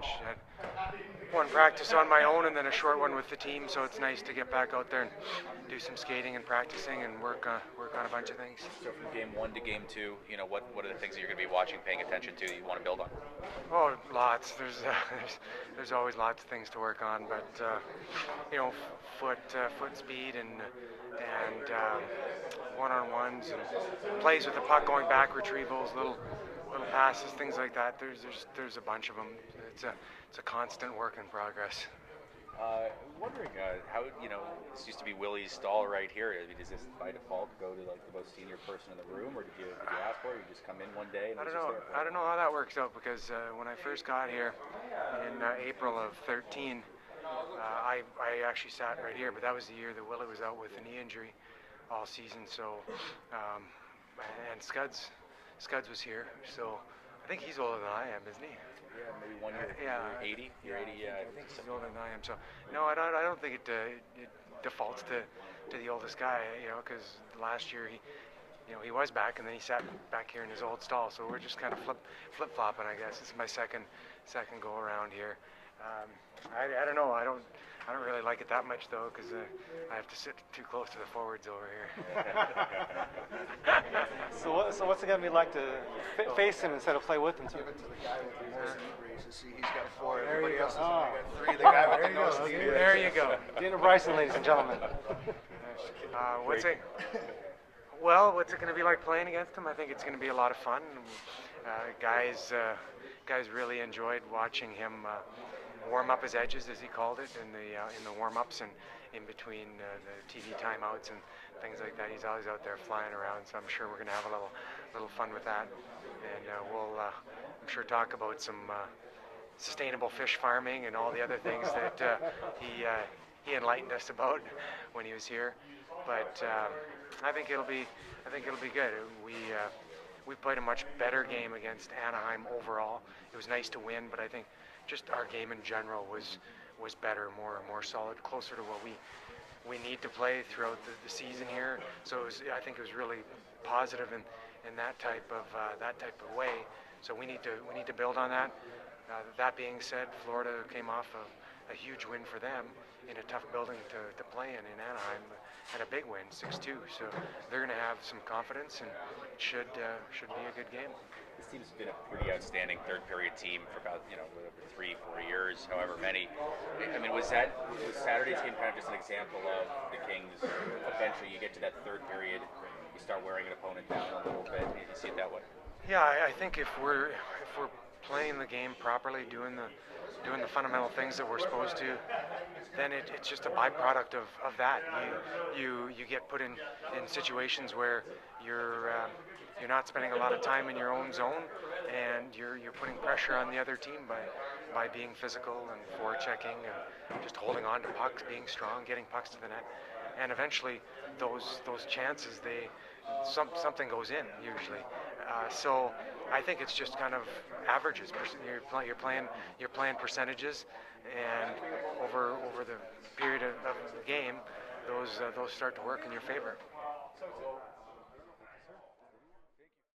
bench. Had one practice on my own and then a short one with the team, so it's nice to get back out there and do some skating and practicing and work on a bunch of things. So from game 1 to game 2, what are the things that you're going to be watching, paying attention to that you want to build on? Oh, lots. There's always lots of things to work on, but foot speed and one-on-ones and plays with the puck, going back, retrievals, little passes, things like that. There's a bunch of them. It's a constant work in progress. Wondering how this used to be Willie's stall right here. I mean, does this by default go to like the most senior person in the room, or did you ask for it? You just come in one day? And I don't know. I don't know how that works out because when I first got here in April of 13, I actually sat right here, but that was the year that Willie was out with a knee injury all season. So and Scuds was here, so I think he's older than I am, isn't he? Yeah, maybe 1 year. Yeah, you're 80. You're 80. Yeah, I think he's older than I am. So no, I don't think it defaults to the oldest guy. Because last year he was back and then he sat back here in his old stall. So we're just kind of flip flopping, I guess. This is my second go around here. I don't know. I don't really like it that much though, because I have to sit too close to the forwards over here. So what's it gonna be like to face him instead of play with him? Give it to the guy with the most knee braces. See, he's got 4. Everybody else has only got 3. The guy with the most knee braces. There you go. Daniel Bryson, ladies and gentlemen. What's it going to be like playing against him? I think it's going to be a lot of fun. Guys really enjoyed watching him warm up his edges, as he called it, in the warm-ups and in between the TV timeouts and things like that. He's always out there flying around, so I'm sure we're going to have a little fun with that. And we'll, I'm sure, talk about some sustainable fish farming and all the other things that he enlightened us about when he was here. But I think it'll be good. We played a much better game against Anaheim overall. It was nice to win, but I think just our game in general was better, more solid, closer to what we need to play throughout the season here. So I think it was really positive in that type of way. So we need to build on that. That being said, Florida came off a huge win for them in a tough building to play in Anaheim, and a big win, 6-2. So they're going to have some confidence, and it should be a good game. This team's been a pretty outstanding third period team for about 3-4 years, however many. I mean, was Saturday's game kind of just an example of the Kings? Eventually, you get to that third period, you start wearing an opponent down a little bit. You see it that way? Yeah, I think if we're playing the game properly, doing the fundamental things that we're supposed to, then it's just a byproduct of that. You get put in situations where you're not spending a lot of time in your own zone, and you're putting pressure on the other team by being physical and forechecking and just holding on to pucks, being strong, getting pucks to the net, and eventually those chances something goes in usually. So I think it's just kind of averages. You're playing percentages, and over the period of the game, those start to work in your favor.